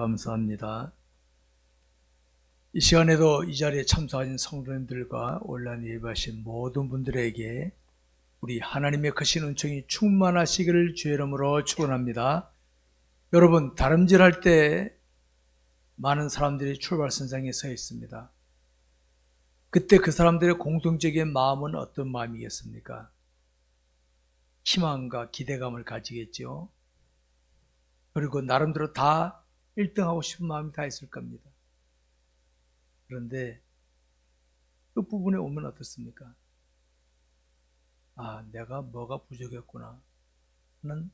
감사합니다. 이 시간에도 이 자리에 참석하신 성도님들과 온라인 예배하신 모든 분들에게 우리 하나님의 크신 은총이 충만하시기를 주의 이름으로 축원합니다. 여러분, 다름질할 때 많은 사람들이 출발선상에 서 있습니다. 그때 그 사람들의 공통적인 마음은 어떤 마음이겠습니까? 희망과 기대감을 가지겠죠. 그리고 나름대로 다 1등하고 싶은 마음이 다 있을 겁니다. 그런데 끝부분에 오면 어떻습니까? 아, 내가 뭐가 부족했구나 하는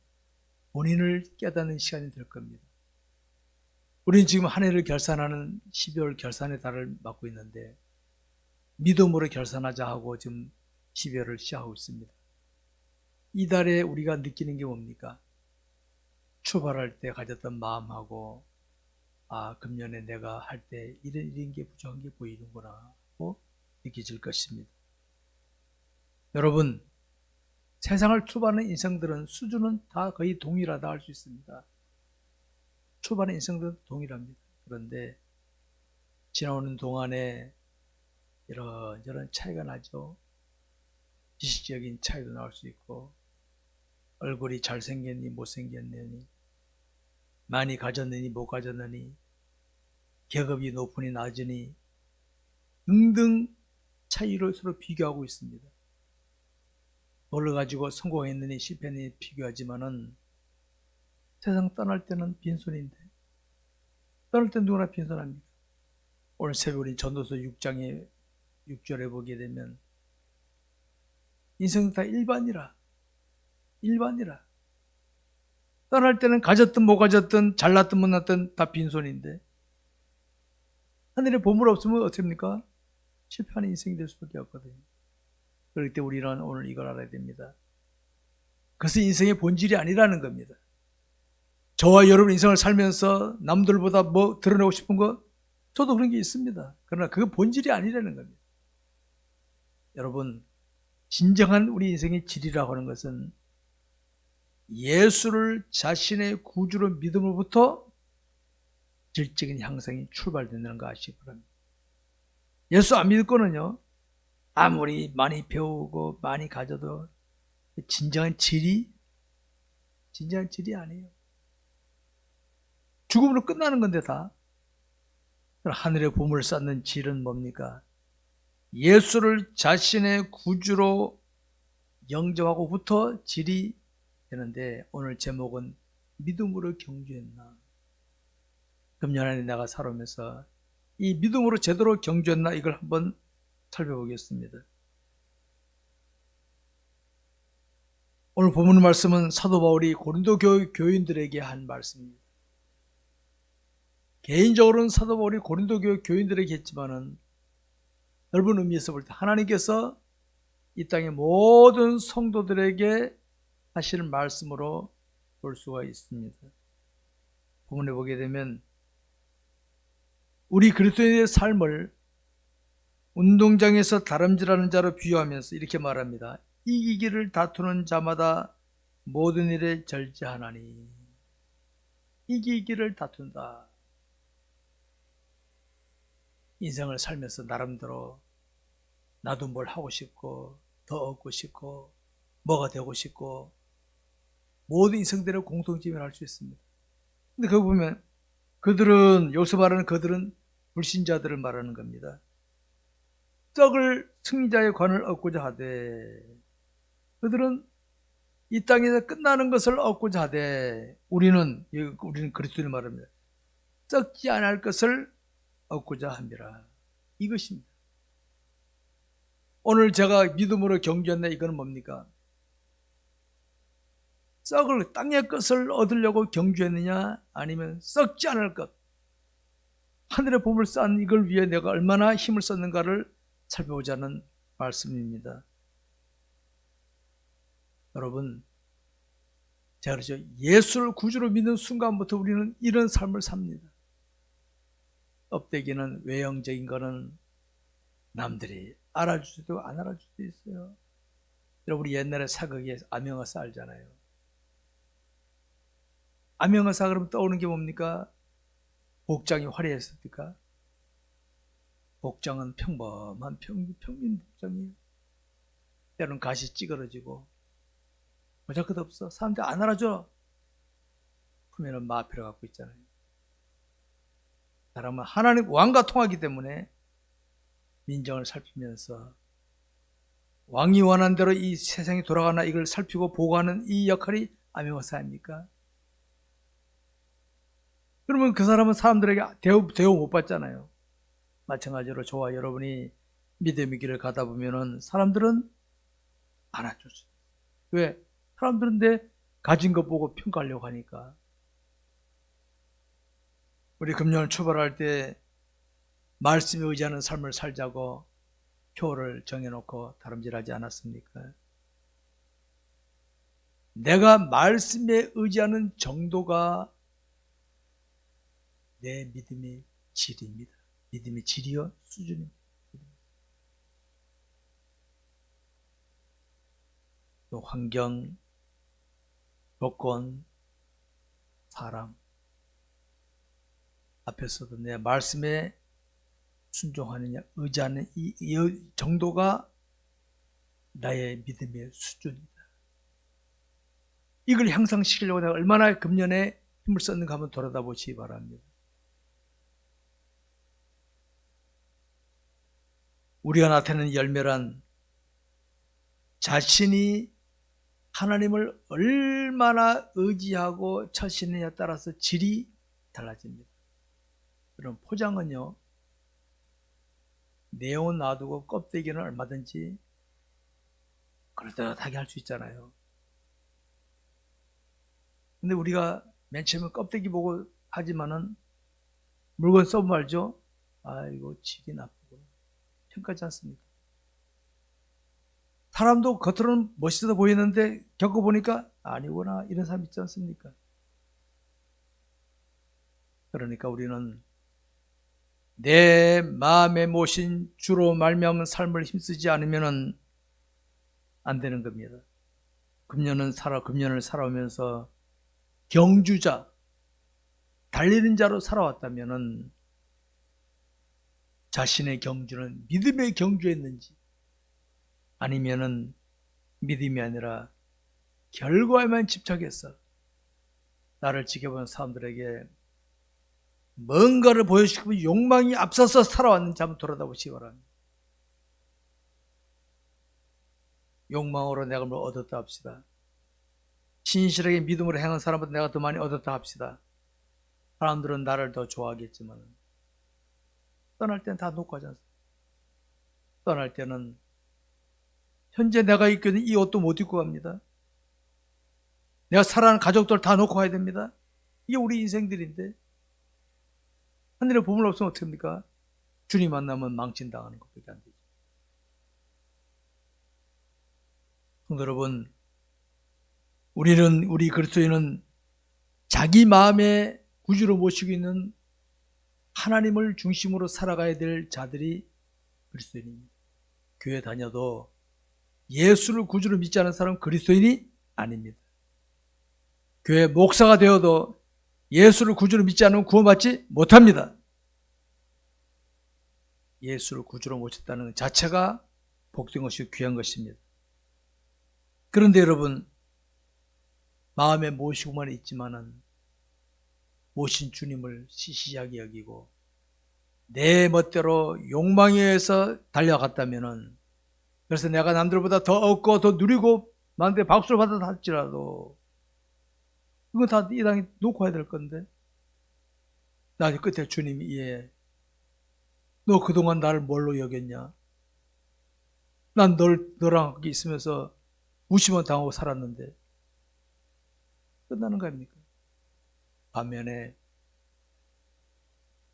본인을 깨닫는 시간이 될 겁니다. 우리는 지금 한 해를 결산하는 12월 결산의 달을 맞고 있는데 믿음으로 결산하자 하고 지금 12월을 시작하고 있습니다. 이 달에 우리가 느끼는 게 뭡니까? 출발할 때 가졌던 마음하고 금년에 내가 할 때 이런 게 부족한 게 보이는구나 하고 느껴질 것입니다. 여러분, 세상을 출발하는 인생들은 수준은 다 거의 동일하다 할 수 있습니다. 출발하는 인생들은 동일합니다. 그런데 지나오는 동안에 이런저런 차이가 나죠. 지식적인 차이도 나올 수 있고, 얼굴이 잘생겼니 못생겼니, 많이 가졌느니 못 가졌느니, 계급이 높으니 낮으니 등등 차이로 서로 비교하고 있습니다. 돈을 가지고 성공했느니 실패했느니 비교하지만은 세상 떠날 때는 빈손인데, 떠날 때는 누구나 빈손합니다. 오늘 새벽 우리 전도서 6장에 6절에 보게 되면 인생은 다 일반이라 떠날 때는 가졌든 못 가졌든 잘났든 못났든 다 빈손인데 하늘에 보물 없으면 어떻습니까? 실패하는 인생이 될 수밖에 없거든요. 그럴 때 우리는 오늘 이걸 알아야 됩니다. 그것은 인생의 본질이 아니라는 겁니다. 저와 여러분 인생을 살면서 남들보다 뭐 드러내고 싶은 거 저도 그런 게 있습니다. 그러나 그거 본질이 아니라는 겁니다. 여러분, 진정한 우리 인생의 질이라고 하는 것은 예수를 자신의 구주로 믿음으로부터 질적인 향상이 출발된다는 거 아시기 바랍니다. 예수 안 믿을 거는요, 아무리 많이 배우고 많이 가져도 진정한 질이 아니에요. 죽음으로 끝나는 건데 다. 하늘의 보물을 쌓는 질은 뭡니까? 예수를 자신의 구주로 영접하고부터 질이 되는데 오늘 제목은 믿음으로 경주했나? 금년 안에 내가 살아오면서 이 믿음으로 제대로 경주했나 이걸 한번 살펴보겠습니다. 오늘 본문 말씀은 사도 바울이 고린도 교인들에게 한 말씀입니다. 개인적으로는 사도 바울이 고린도 교인들에게 했지만은 넓은 의미에서 볼 때 하나님께서 이 땅의 모든 성도들에게 하시는 말씀으로 볼 수가 있습니다. 본문에 보게 되면 우리 그리스도인의 삶을 운동장에서 다름질하는 자로 비유하면서 이렇게 말합니다. 이기기를 다투는 자마다 모든 일에 절제하나니. 이기기를 다툰다. 인생을 살면서 나름대로 나도 뭘 하고 싶고 더 얻고 싶고 뭐가 되고 싶고 모든 인생들의 공통점을 알 수 있습니다. 근데 거기 보면 그들은, 여기서 말하는 그들은 불신자들을 말하는 겁니다. 썩을 승리자의 관을 얻고자 하되, 그들은 이 땅에서 끝나는 것을 얻고자 하되, 우리는 그리스도를 말합니다. 썩지 않을 것을 얻고자 합니다. 이것입니다. 오늘 제가 믿음으로 경주했나 이거는 뭡니까? 썩을 땅의 것을 얻으려고 경주했느냐 아니면 썩지 않을 것, 하늘의 보물 쌓은 이걸 위해 내가 얼마나 힘을 썼는가를 살펴보자는 말씀입니다. 여러분, 제가 그러죠. 예수를 구주로 믿는 순간부터 우리는 이런 삶을 삽니다. 껍데기는 외형적인 거는 남들이 알아줄 수도 안 알아줄 수도 있어요. 여러분, 우리 옛날에 사극에 암행어사 알잖아요. 암행어사 그러면 떠오르는 게 뭡니까? 복장이 화려했습니까? 복장은 평범한 평민 복장이에요. 때로는 가시 찌그러지고 모자끝 없어. 사람들 안 알아줘. 품에는 마패를 갖고 있잖아요. 사람은 하나님 왕과 통하기 때문에 민정을 살피면서 왕이 원하는 대로 이 세상이 돌아가나 이걸 살피고 보고하는 이 역할이 아메모사입니까? 그러면 그 사람은 사람들에게 대우 못 받잖아요. 마찬가지로 저와 여러분이 믿음의 길을 가다 보면은 사람들은 알아주죠. 왜? 사람들은 내 가진 것 보고 평가하려고 하니까. 우리 금년을 출발할 때 말씀에 의지하는 삶을 살자고 표를 정해놓고 다름질하지 않았습니까? 내가 말씀에 의지하는 정도가 내 믿음의 질입니다. 믿음의 질이요? 수준입니다. 또 환경, 조건, 사람 앞에서도 내 말씀에 순종하느냐 의지하는 이 정도가 나의 믿음의 수준이다. 이걸 향상시키려고 내가 얼마나 금년에 힘을 썼는가 한번 돌아다 보시기 바랍니다. 우리가 나타내는 열매란 자신이 하나님을 얼마나 의지하고 처신느냐에 따라서 질이 달라집니다. 그럼 포장은요, 내용은 놔두고 껍데기는 얼마든지 그럴듯하게 할 수 있잖아요. 근데 우리가 맨 처음에 껍데기 보고 하지만은 물건 써보면 알죠? 아이고 질이 나쁘고 평가하지 않습니까? 사람도 겉으로는 멋있어 보이는데 겪어보니까 아니구나 이런 사람 있지 않습니까? 그러니까 우리는 내 마음에 모신 주로 말미암은 삶을 힘쓰지 않으면 안 되는 겁니다. 금년을 살아오면서 경주자, 달리는 자로 살아왔다면 자신의 경주는 믿음의 경주였는지 아니면은 믿음이 아니라 결과에만 집착해서 나를 지켜보는 사람들에게 뭔가를 보여주고 욕망이 앞서서 살아왔는지 한번 돌아다보시기 바랍니다. 욕망으로 내가 뭘 얻었다 합시다. 신실하게 믿음으로 행한 사람보다 내가 더 많이 얻었다 합시다. 사람들은 나를 더 좋아하겠지만 떠날 때는 다 놓고 하지 않습니까? 떠날 때는 현재 내가 입고 있는 이 옷도 못 입고 갑니다. 내가 사랑하는 가족들 다 놓고 가야 됩니다. 이게 우리 인생들인데 하늘에 보물 없으면 어떡합니까? 주님 만나면 망친당하는 것밖에 안 되죠. 성도 여러분, 우리 그리스도인은 자기 마음의 구주로 모시고 있는 하나님을 중심으로 살아가야 될 자들이 그리스도인입니다. 교회 다녀도 예수를 구주로 믿지 않은 사람은 그리스도인이 아닙니다. 교회 목사가 되어도 예수를 구주로 믿지 않으면 구원받지 못합니다. 예수를 구주로 모셨다는 자체가 복된 것이고 귀한 것입니다. 그런데 여러분, 마음에 모시고만 있지만은 모신 주님을 시시하게 여기고 내 멋대로 욕망에 의해서 달려갔다면은, 그래서 내가 남들보다 더 얻고 더 누리고 남한테 박수를 받아 할지라도 이건 다 이 땅에 놓고 와야 될 건데, 나중에 끝에 주님이 너 그동안 나를 뭘로 여겼냐? 난 너랑 있으면서 무시만 당하고 살았는데 끝나는 거 아닙니까? 반면에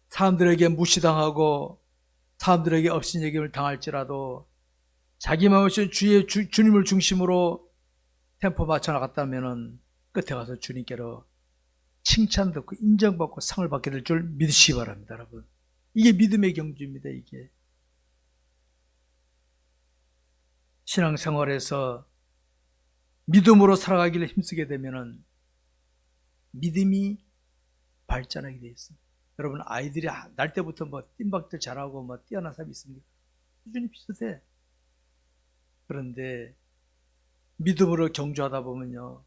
사람들에게 무시당하고 사람들에게 업신여김을 당할지라도 자기 마음에 주님을 중심으로 템포 맞춰 나갔다면은 끝에 가서 주님께로 칭찬 듣고 인정받고 상을 받게 될 줄 믿으시기 바랍니다, 여러분. 이게 믿음의 경주입니다. 이게 신앙생활에서 믿음으로 살아가기를 힘쓰게 되면은 믿음이 발전하게 되어 있습니다. 여러분 아이들이 날 때부터 뭐 뜀박질 잘하고 뭐 뛰어난 사람이 있습니까? 수준이 비슷해. 그런데 믿음으로 경주하다 보면요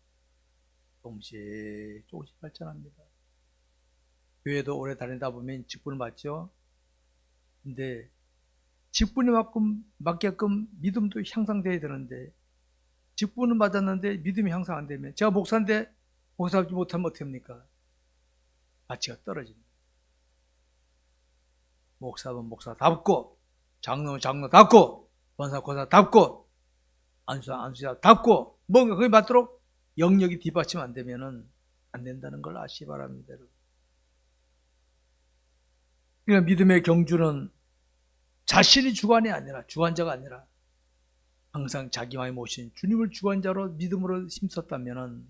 조금씩 발전합니다. 교회도 오래 다니다 보면 직분을 받죠. 근데 직분이 맞게끔 믿음도 향상돼야 되는데 직분은 받았는데 믿음이 향상 안 되면 제가 목사인데 목사 하지 못하면 어떻게 합니까? 가치가 떨어집니다. 목사면 목사답고 장로는 장로답고 권사 권사답고 안수자답고 뭔가 그게 맞도록 영역이 뒷받침 안 되면은 안 된다는 걸 아시기 바랍니다. 그러니까 믿음의 경주는 자신이 주관자가 아니라 항상 자기만이 모신 주님을 주관자로 믿음으로 힘썼다면은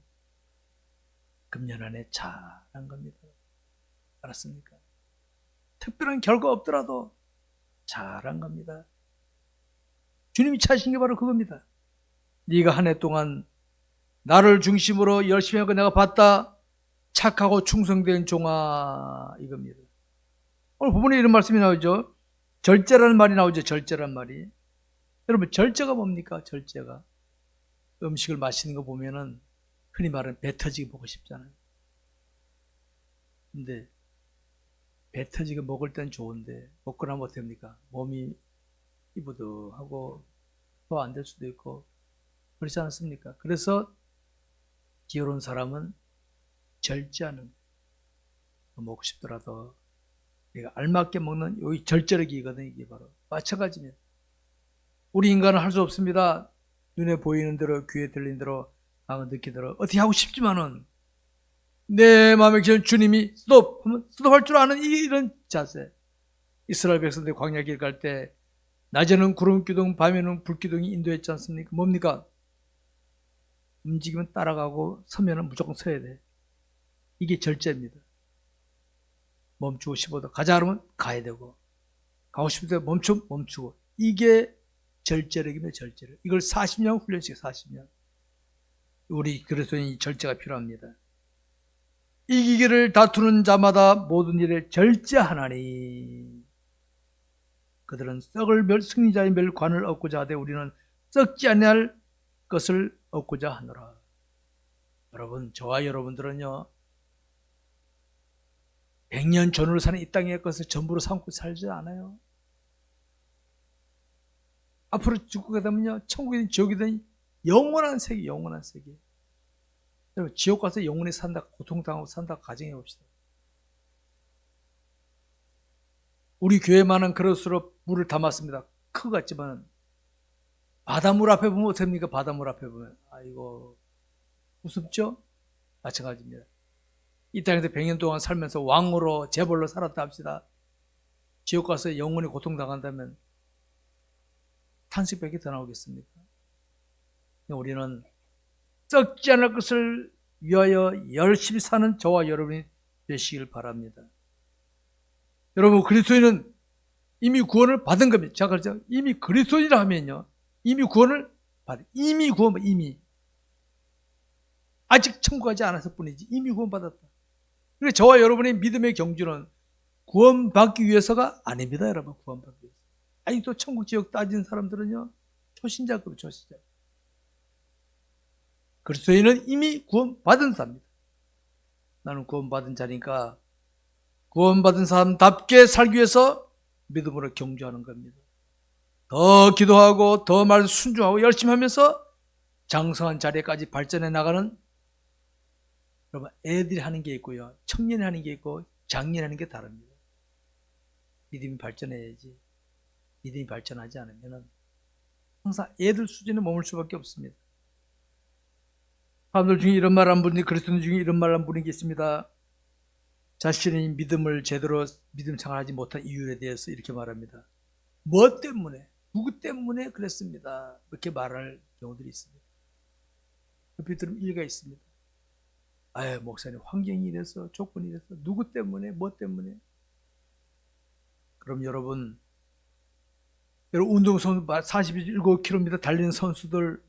금년 안에 잘한 겁니다. 알았습니까? 특별한 결과 없더라도 잘한 겁니다. 주님이 찾으신 게 바로 그겁니다. 네가 한 해 동안 나를 중심으로 열심히 하고 내가 봤다. 착하고 충성된 종아 이겁니다. 오늘 부분에 이런 말씀이 나오죠. 절제라는 말이 나오죠. 절제라는 말이. 여러분 절제가 뭡니까? 절제가 음식을 마시는 거 보면은 흔히 말하는 배 터지게 먹고 싶잖아요. 근데 배 터지게 먹을 땐 좋은데 먹고 나면 어떻게 됩니까? 몸이 이부드하고 더 안 될 수도 있고 그렇지 않습니까? 그래서 기어로운 사람은 절제하는 거예요. 먹고 싶더라도 내가 알맞게 먹는 여기 절제력이거든요. 이게 바로 마찬가지입니다. 우리 인간은 할 수 없습니다. 눈에 보이는 대로 귀에 들리는 대로 마음에 느끼대로 어떻게 하고 싶지만은 내 마음에 계신 주님이 스톱하면 스톱할 줄 아는 이런 자세. 이스라엘 백성들이 광야 길 갈 때 낮에는 구름 기둥 밤에는 불 기둥이 인도했지 않습니까? 뭡니까? 움직이면 따라가고 서면은 무조건 서야 돼. 이게 절제입니다. 멈추고 싶어도 가자 그러면 가야 되고 가고 싶을 때 멈추고 이게 절제력입니다. 절제력. 이걸 40년 훈련시켜 40년. 우리 그리스도인이 절제가 필요합니다. 이기기를 다투는 자마다 모든 일에 절제하나니 그들은 승리자의 멸관을 얻고자 하되 우리는 썩지 아니할 것을 얻고자 하노라. 여러분 저와 여러분들은요 100년 전으로 사는 이 땅의 것을 전부로 삼고 살지 않아요. 앞으로 죽게 되면요 천국이든 지옥이든 영원한 세계. 여러분 지옥 가서 영원히 산다 고통당하고 산다 가정해 봅시다. 우리 교회만은 그릇으로 물을 담았습니다. 크 같지만 바닷물 앞에 보면 어떻습니까? 바닷물 앞에 보면 아이고 우습죠? 마찬가지입니다. 이 땅에서 100년 동안 살면서 왕으로 재벌로 살았다 합시다. 지옥 가서 영원히 고통당한다면 탄식밖에 더 나오겠습니까? 우리는 썩지 않을 것을 위하여 열심히 사는 저와 여러분이 되시길 바랍니다. 여러분 그리스도인은 이미 구원을 받은 겁니다. 제가 그랬죠. 이미 그리스도인이라 하면요. 이미 구원을 이미 구원 이미 아직 천국 가지 않았을 뿐이지 이미 구원받았다. 그래서 저와 여러분의 믿음의 경주는 구원받기 위해서가 아닙니다. 여러분 구원받기 위해서. 아직도 천국 지옥 따진 사람들은요. 초신자급 초신자. 그리스도인은 이미 구원받은 사람입니다. 나는 구원받은 자니까 구원받은 사람답게 살기 위해서 믿음으로 경주하는 겁니다. 더 기도하고 더 말 순종하고 열심히 하면서 장성한 자리까지 발전해 나가는 여러분 애들이 하는 게 있고요. 청년이 하는 게 있고 장년이 하는 게 다릅니다. 믿음이 발전해야지. 믿음이 발전하지 않으면 항상 애들 수준에 머물 수밖에 없습니다. 사람들 중에 이런 말 한 분이 그리스도인 중에 이런 말 한 분이 계십니다. 자신의 믿음을 제대로 믿음 생활하지 못한 이유에 대해서 이렇게 말합니다. 뭐 때문에 누구 때문에 그랬습니다. 이렇게 말할 경우들이 있습니다. 옆에 들으면 일리가 있습니다. 아유 목사님 환경이 이래서 조건이 이래서 누구 때문에 뭐 때문에. 그럼 여러분 운동선수 47km 달리는 선수들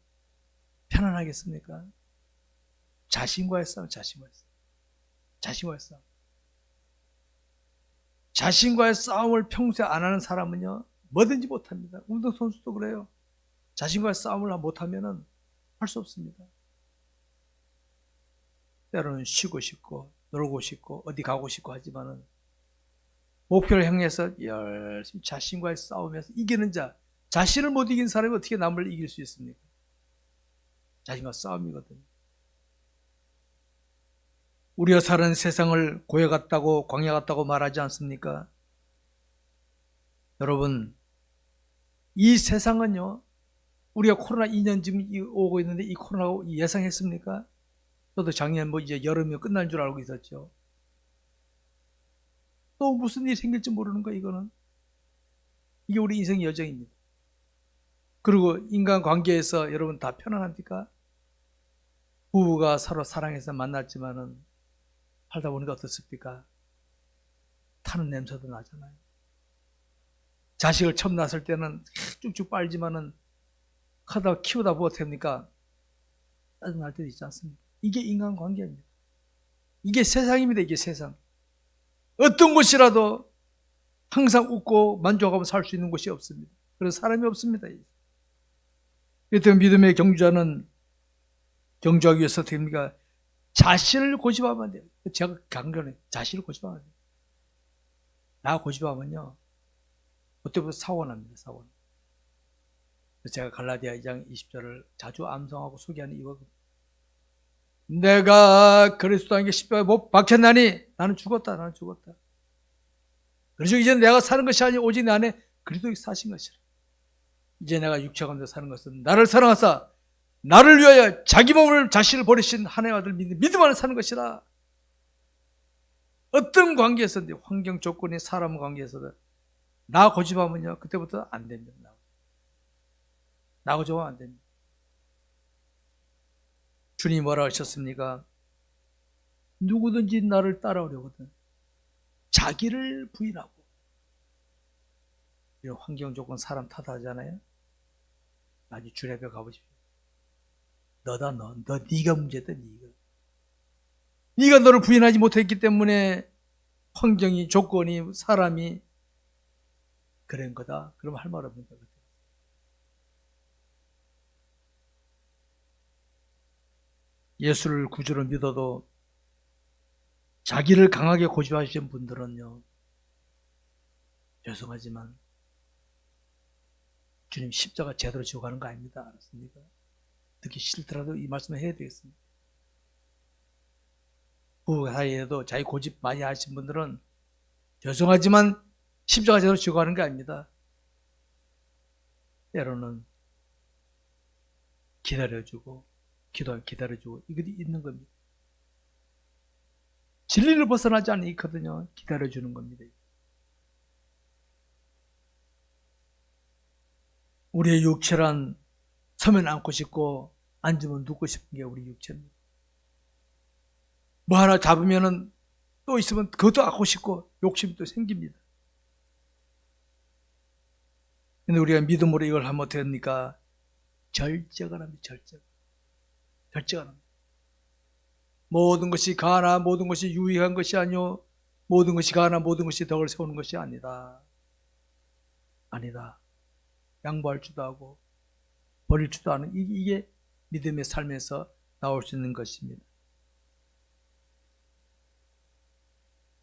편안하겠습니까? 자신과의 싸움. 자신과의 싸움을 평소에 안 하는 사람은요, 뭐든지 못합니다. 운동선수도 그래요. 자신과의 싸움을 못하면 할 수 없습니다. 때로는 쉬고 싶고 놀고 싶고 어디 가고 싶고 하지만은 목표를 향해서 열심히 자신과의 싸움에서 이기는 자, 자신을 못 이긴 사람이 어떻게 남을 이길 수 있습니까? 자신과 싸움이거든요. 우리가 사는 세상을 고해 같다고 광야 같다고 말하지 않습니까? 여러분, 이 세상은요, 우리가 코로나 2년 지금 오고 있는데 이 코로나 예상했습니까? 저도 작년 이제 여름이 끝날 줄 알고 있었죠. 또 무슨 일이 생길지 모르는 거 이거는. 이게 우리 인생의 여정입니다. 그리고 인간 관계에서 여러분 다 편안합니까? 부부가 서로 사랑해서 만났지만은 살다 보니까 어떻습니까? 타는 냄새도 나잖아요. 자식을 처음 낳았을 때는 쭉쭉 빨지만은 하다 키우다 못합니까? 짜증날 때도 있지 않습니까? 이게 인간관계입니다. 이게 세상입니다. 이게 세상. 어떤 곳이라도 항상 웃고 만족하고 살 수 있는 곳이 없습니다. 그런 사람이 없습니다. 그때 믿음의 경주자는 경주하기 위해서 어떻게 합니까? 자신을 고집하면 안 돼요. 제가 강조해 자신을 고집하면 안 돼요. 나 고집하면요, 그때부터 사고가 납니다. 사고. 제가 갈라디아 2장 20절을 자주 암송하고 소개하는 이유가 내가 그리스도에게 십자가에 못 박혔나니 나는 죽었다. 나는 죽었다. 그래서 이제 내가 사는 것이 아니 오직 내 안에 그리스도가 사신 것이라. 이제 내가 육체 가운데 사는 것은 나를 사랑하사 나를 위하여 자기 몸을 자신을 버리신 하나님의 아들 믿음 안에 사는 것이라. 어떤 관계에서든 환경 조건이 사람 관계에서든 나 고집하면요 그때부터 안 됩니다. 나 고집하면 안 됩니다. 주님이 뭐라 하셨습니까? 누구든지 나를 따라오려거든 자기를 부인하고. 이런 환경 조건 사람 탓하잖아요. 아니 주님 앞에 가보십시오. 너다 너 네가 문제다. 네가 너를 부인하지 못했기 때문에 환경이 조건이 사람이 그런 거다. 그럼 할 말 없는 거거든. 예수를 구주로 믿어도 자기를 강하게 고집하시는 분들은요, 죄송하지만 주님 십자가 제대로 지고 가는 거 아닙니다. 알았습니까? 듣기 싫더라도 이 말씀을 해야 되겠습니다. 부부 사이에도 자기 고집 많이 하신 분들은 죄송하지만 십자가 제대로 지고 가는 게 아닙니다. 때로는 기다려주고 기다려주고 이것이 있는 겁니다. 진리를 벗어나지 않거든요. 기다려주는 겁니다. 우리의 육체란 서면 앉고 싶고 앉으면 눕고 싶은 게 우리 육체입니다. 뭐 하나 잡으면은 또 있으면 그것도 갖고 싶고 욕심이 또 생깁니다. 근데 우리가 믿음으로 이걸 하면 어떻게 합니까? 절제가 납니다. 절제가 납니다. 모든 것이 가나 모든 것이 유익한 것이 아니요 모든 것이 가나 모든 것이 덕을 세우는 것이 아니다. 양보할 줄도 하고 버릴 줄도 아는 이게 믿음의 삶에서 나올 수 있는 것입니다.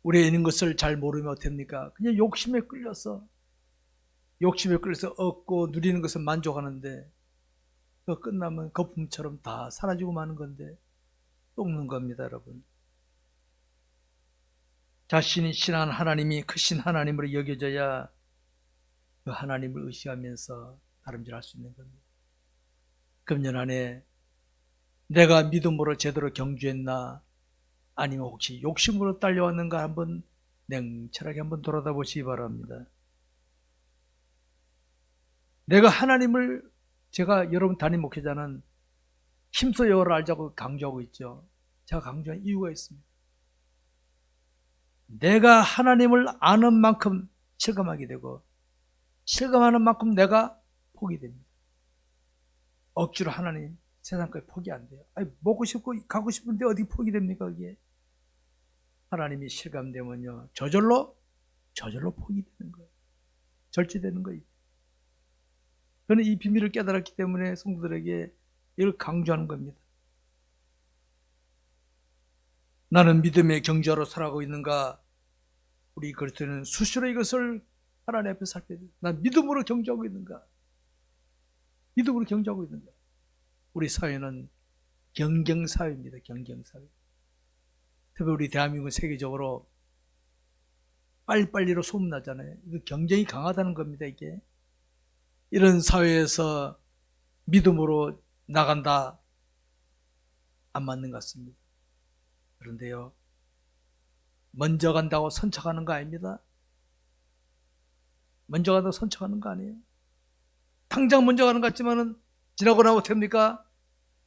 우리가 있는 것을 잘 모르면 어떻습니까? 그냥 욕심에 끌려서 얻고 누리는 것을 만족하는데 그 끝나면 거품처럼 다 사라지고 마는 건데 똥는 겁니다, 여러분. 자신이 신한 하나님이 크신 하나님으로 여겨져야 그 하나님을 의식하면서 다름질할 수 있는 겁니다. 금년 안에 내가 믿음으로 제대로 경주했나 아니면 혹시 욕심으로 딸려왔는가 한번 냉철하게 한번 돌아다 보시기 바랍니다. 내가 하나님을 제가 여러분 담임 목회자는 힘써 여호와를 알자고 강조하고 있죠. 제가 강조한 이유가 있습니다. 내가 하나님을 아는 만큼 실감하게 되고 실감하는 만큼 내가 포기 됩니다. 억지로 하나님 세상까지 포기 안 돼요. 아니, 먹고 싶고 가고 싶은데 어디 포기됩니까? 그게 하나님이 실감되면요 저절로 저절로 포기되는 거예요. 절제되는 거예요. 저는 이 비밀을 깨달았기 때문에 성도들에게 이걸 강조하는 겁니다. 나는 믿음의 경주하러 살아가고 있는가? 우리 그리스도인은 수시로 이것을 하나님 앞에 살펴야 돼요. 난 믿음으로 경주하고 있는가? 믿음으로 경주하고 있는가? 우리 사회는 경쟁사회입니다. 경쟁사회. 특히 우리 대한민국은 세계적으로 빨리빨리로 소문나잖아요. 이거 경쟁이 강하다는 겁니다. 이게 이런 사회에서 믿음으로 나간다, 안 맞는 것 같습니다. 그런데요, 먼저 간다고 선착하는 거 아닙니다. 먼저 간다고 선착하는 거 아니에요. 당장 먼저 가는 것 같지만은 지나고 나면 됩니까?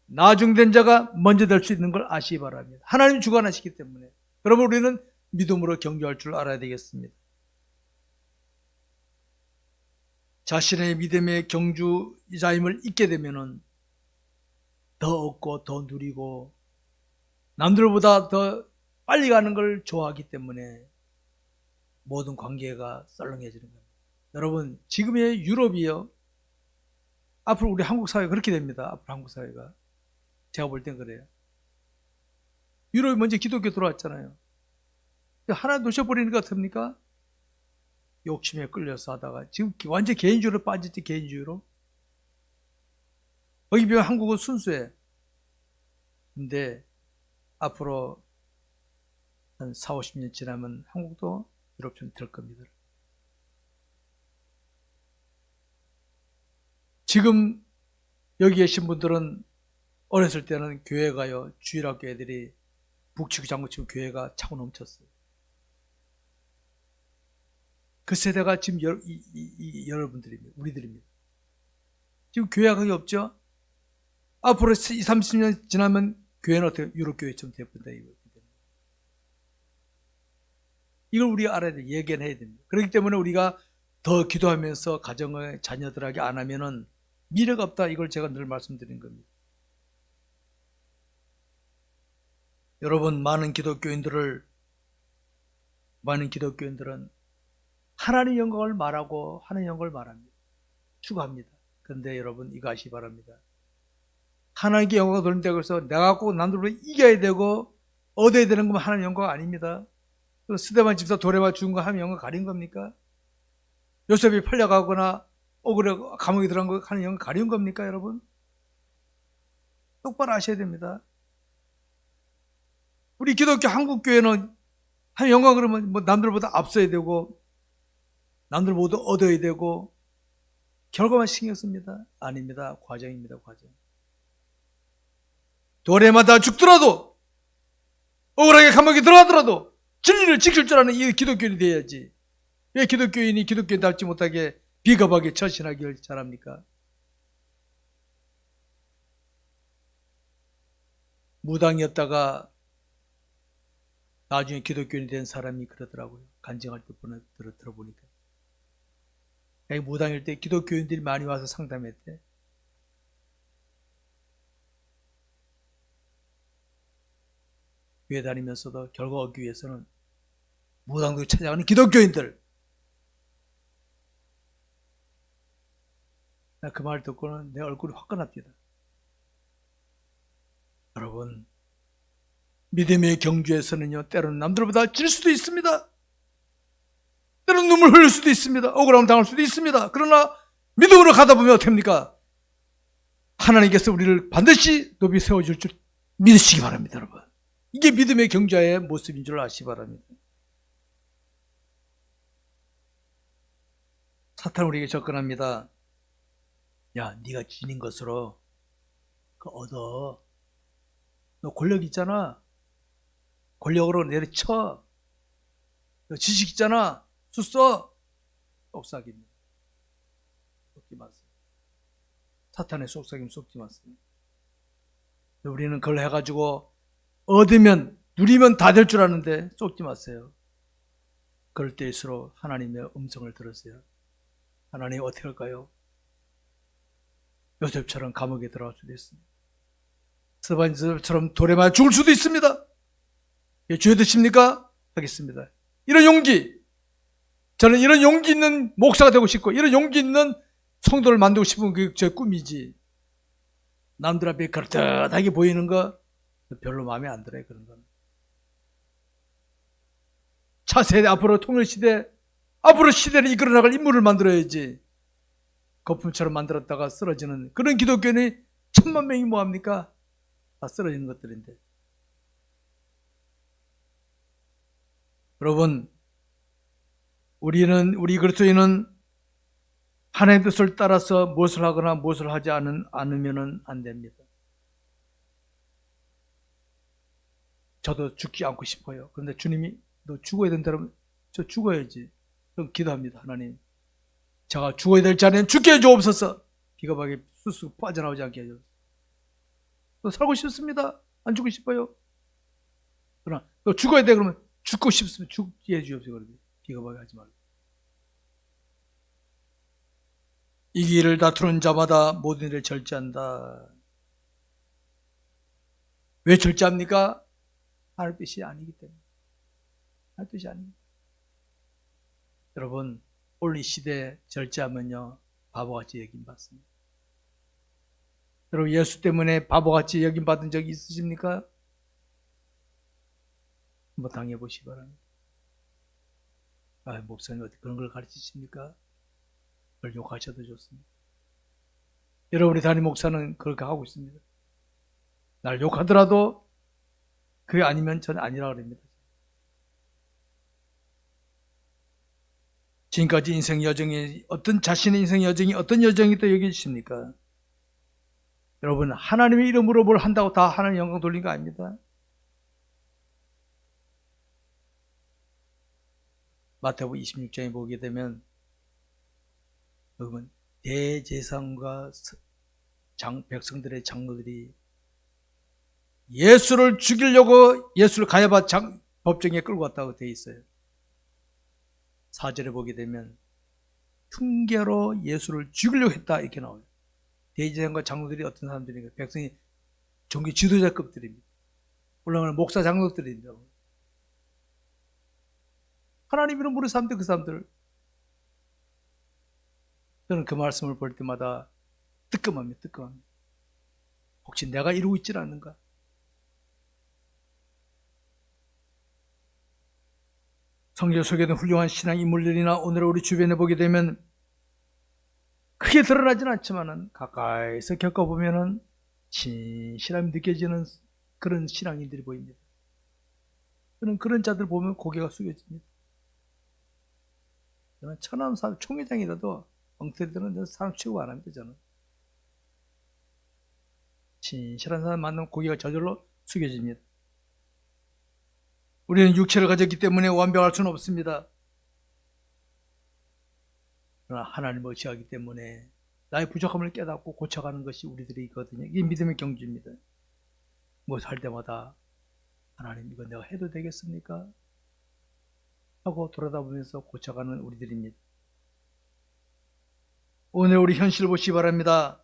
나중된 자가 먼저 될 수 있는 걸 아시기 바랍니다. 하나님 주관하시기 때문에. 그러면 우리는 믿음으로 경주할 줄 알아야 되겠습니다. 자신의 믿음의 경주자임을 잊게 되면은 더 얻고 더 누리고 남들보다 더 빨리 가는 걸 좋아하기 때문에 모든 관계가 썰렁해지는 겁니다. 여러분, 지금의 유럽이요, 앞으로 우리 한국 사회가 그렇게 됩니다. 앞으로 한국 사회가. 제가 볼 땐 그래요. 유럽이 먼저 기독교 들어왔잖아요. 하나 놓쳐버리니까 어떻습니까? 욕심에 끌려서 하다가 지금 완전 개인주의로 빠졌지. 개인주의로. 거기 비하면 한국은 순수해. 근데 앞으로 한 4, 50년 지나면 한국도 유럽처럼 될 겁니다. 지금 여기 계신 분들은 어렸을 때는 교회가요, 주일학교 애들이 북치고 장구치고 교회가 차고 넘쳤어요. 그 세대가 지금 여러분들입니다. 우리들입니다. 지금 교회가 거의 없죠? 앞으로 20, 30년 지나면 교회는 어떻게 유럽교회처럼 되어본다. 이걸 우리가 알아야 돼요. 예견해야 됩니다. 그렇기 때문에 우리가 더 기도하면서 가정의 자녀들에게 안 하면은 미래가 없다. 이걸 제가 늘 말씀드린 겁니다. 여러분, 많은 기독교인들은 하나님의 영광을 말하고 하나님의 영광을 말합니다. 추구합니다. 그런데 여러분, 이거 아시기 바랍니다. 하나님께 영광을 돌린다고 해서 내가 꼭 남들보다 이겨야 되고 얻어야 되는 건 하나님의 영광 아닙니다. 스데반 집사 돌에만 죽은 거 하나님의 영광 가린 겁니까? 요셉이 팔려가거나 억울해 감옥에 들어간 거 하나님의 영광 가린 겁니까, 여러분? 똑바로 아셔야 됩니다. 우리 기독교 한국교회는 하나님의 영광 그러면 뭐 남들보다 앞서야 되고 남들보다 얻어야 되고 결과만 신경 씁니다. 아닙니다. 과정입니다. 과정. 도래마다 죽더라도 억울하게 감옥에 들어가더라도 진리를 지킬 줄 아는 이 기독교인이 돼야지. 왜 기독교인이 기독교인답지 못하게 비겁하게 처신하기를 잘합니까? 무당이었다가 나중에 기독교인이 된 사람이 그러더라고요. 간증할 때 들어보니까. 무당일 때 기독교인들이 많이 와서 상담했대. 교회 다니면서도 결과 얻기 위해서는 무당도 찾아가는 기독교인들. 나 그 말 듣고는 내 얼굴이 화끈합니다. 여러분, 믿음의 경주에서는요, 때로는 남들보다 질 수도 있습니다. 때로는 눈물 흘릴 수도 있습니다. 억울함을 당할 수도 있습니다. 그러나 믿음으로 가다 보면 어떻게 합니까? 하나님께서 우리를 반드시 높이 세워줄 줄 믿으시기 바랍니다, 여러분. 이게 믿음의 경주의 모습인 줄 아시기 바랍니다. 사탄은 우리에게 접근합니다. 야, 네가 지닌 것으로 그 얻어. 너 권력 있잖아. 권력으로 내려쳐. 너 지식 있잖아. 수 속삭입니다. 속지 마세요. 사탄의 속삭임 속지 마세요. 우리는 그걸 해가지고 얻으면 누리면 다 될 줄 아는데 속지 마세요. 그럴 때일수록 하나님의 음성을 들으세요. 하나님 어떻게 할까요? 요셉처럼 감옥에 들어갈 수도 있습니다. 스데반처럼 돌에 맞아 죽을 수도 있습니다. 예, 주여 드십니까? 하겠습니다. 이런 용기, 저는 이런 용기 있는 목사가 되고 싶고 이런 용기 있는 성도를 만들고 싶은 게 제 꿈이지. 남들 앞에 그럴듯하게 보이는 거 별로 마음에 안 들어요. 그런 거는. 차세대 앞으로 통일시대, 앞으로 시대를 이끌어 나갈 인물을 만들어야지. 거품처럼 만들었다가 쓰러지는 그런 기독교인이 1000만 명이 뭐합니까? 다 쓰러지는 것들인데. 여러분, 우리 그리스도인은 하나님의 뜻을 따라서 무엇을 하거나 무엇을 하지 않으면 안 됩니다. 저도 죽지 않고 싶어요. 그런데 주님이 너 죽어야 된다면 저 죽어야지. 그럼 기도합니다. 하나님, 제가 죽어야 될 자리는 죽게 해주옵소서. 비겁하게 쑥쑥 빠져나오지 않게 해주옵소서. 또 살고 싶습니다. 안 죽고 싶어요. 그러나 너 죽어야 돼. 그러면 죽고 싶으면 죽게 해주옵소서. 비겁하게 하지 말고. 이 길을 다투는 자마다 모든 일을 절제한다. 왜 절제합니까? 하나님 뜻이 아니기 때문에. 하나님 뜻이 아닙니다. 여러분, 오늘 이 시대에 절제하면요 바보같이 여김받습니다. 여러분, 예수 때문에 바보같이 여김받은 적이 있으십니까? 한번 당해보시기 바랍니다. 목사님 어떻게 그런 걸 가르치십니까? 그걸 욕하셔도 좋습니다. 여러분의 담임 목사는 그렇게 하고 있습니다. 날 욕하더라도 그게 아니면 저는 아니라 그럽니다. 지금까지 인생 여정이 자신의 인생 여정이 어떤 여정이 또 여기십니까? 여러분, 하나님의 이름으로 뭘 한다고 다 하나님 영광 돌린 거 아닙니다. 마태복음 26장에 보게 되면 여러분, 대제사장과 백성들의 장로들이 예수를 죽이려고 예수를 가야바 법정에 끌고 갔다고 되어 있어요. 4절에 보게 되면 흉계로 예수를 죽이려고 했다 이렇게 나와요. 대제사장과 장로들이 어떤 사람들인가? 백성이 종교 지도자급들입니다. 올라가는 목사 장로들입니다. 하나님 이름 모르는 사람들, 그 사람들. 저는 그 말씀을 볼 때마다 뜨끔합니다. 뜨끔합니다. 혹시 내가 이루고 있지 않는가? 성경 속에는 훌륭한 신앙 인물들이나 오늘 우리 주변에 보게 되면 크게 드러나지는 않지만은 가까이서 겪어보면은 진실함이 느껴지는 그런 신앙인들이 보입니다. 저는 그런 자들 보면 고개가 숙여집니다. 저는 천안 사람 총회장이라도 엉터리들은 사람 취급 안 합니다. 저는 진실한 사람 만나면 고개가 저절로 숙여집니다. 우리는 육체를 가졌기 때문에 완벽할 수는 없습니다. 그러나 하나님을 의지하기 때문에 나의 부족함을 깨닫고 고쳐가는 것이 우리들이 있거든요. 이게 믿음의 경주입니다. 무엇을 할 때마다 하나님, 이거 내가 해도 되겠습니까? 하고 돌아다보면서 고쳐가는 우리들입니다. 오늘 우리 현실을 보시기 바랍니다.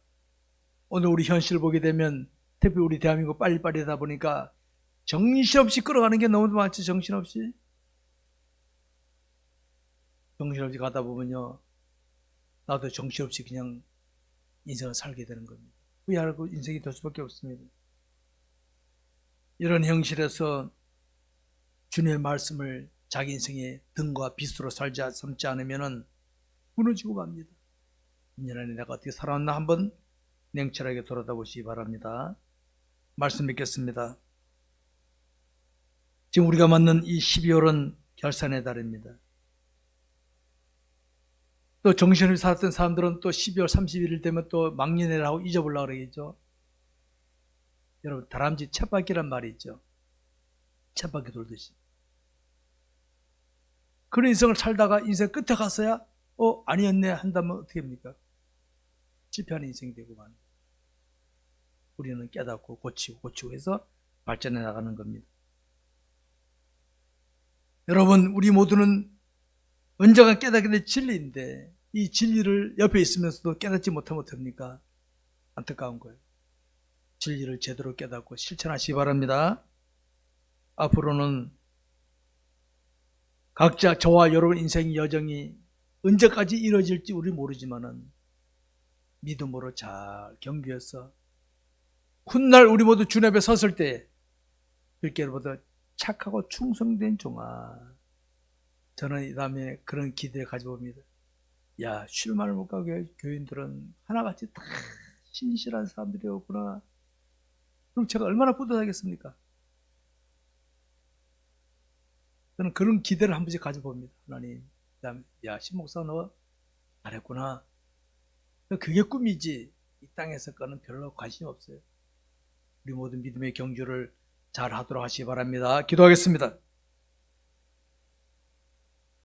오늘 우리 현실을 보게 되면 특히 우리 대한민국 빨리빨리 하다 보니까 정신없이 끌어가는 게 너무 많죠. 정신없이 가다 보면요, 나도 정신없이 그냥 인생을 살게 되는 겁니다. 후회하고 인생이 될 수밖에 없습니다. 이런 현실에서 주님의 말씀을 자기 인생의 등과 빛으로 삼지 않으면 무너지고 맙니다. 1년 안에 내가 어떻게 살아왔나 한번 냉철하게 돌아다보시기 바랍니다. 말씀 믿겠습니다. 지금 우리가 맞는 이 12월은 결산의 달입니다. 또 정신을 살았던 사람들은 또 12월 31일 되면 또 망년회를 하고 잊어보려고 그러겠죠. 여러분, 다람쥐 쳇바퀴란 말이 있죠. 쳇바퀴 돌듯이. 그런 인생을 살다가 인생 끝에 가서야 아니었네 한다면 어떻게 합니까? 실패하는 인생이 되고 만. 우리는 깨닫고 고치고 해서 발전해 나가는 겁니다. 여러분, 우리 모두는 언젠가 깨닫게 될 진리인데 이 진리를 옆에 있으면서도 깨닫지 못하면 어떡합니까? 안타까운 거예요. 진리를 제대로 깨닫고 실천하시기 바랍니다. 앞으로는 각자 저와 여러분 인생 여정이 언제까지 이루어질지 우리 모르지만은 믿음으로 잘 경계해서 훗날 우리 모두 주님 앞에 섰을 때 빌게보다 착하고 충성된 종아, 저는 이 다음에 그런 기대를 가지고 봅니다. 야, 쉴만을 못 가게 교인들은 하나같이 다 신실한 사람들이었구나. 그럼 제가 얼마나 뿌듯하겠습니까? 저는 그런 기대를 한 번씩 가져봅니다. 하나님, 그다음에 야, 신목사 너 잘했구나. 그게 꿈이지 이 땅에서 거는 별로 관심 없어요. 우리 모든 믿음의 경주를 잘 하도록 하시기 바랍니다. 기도하겠습니다.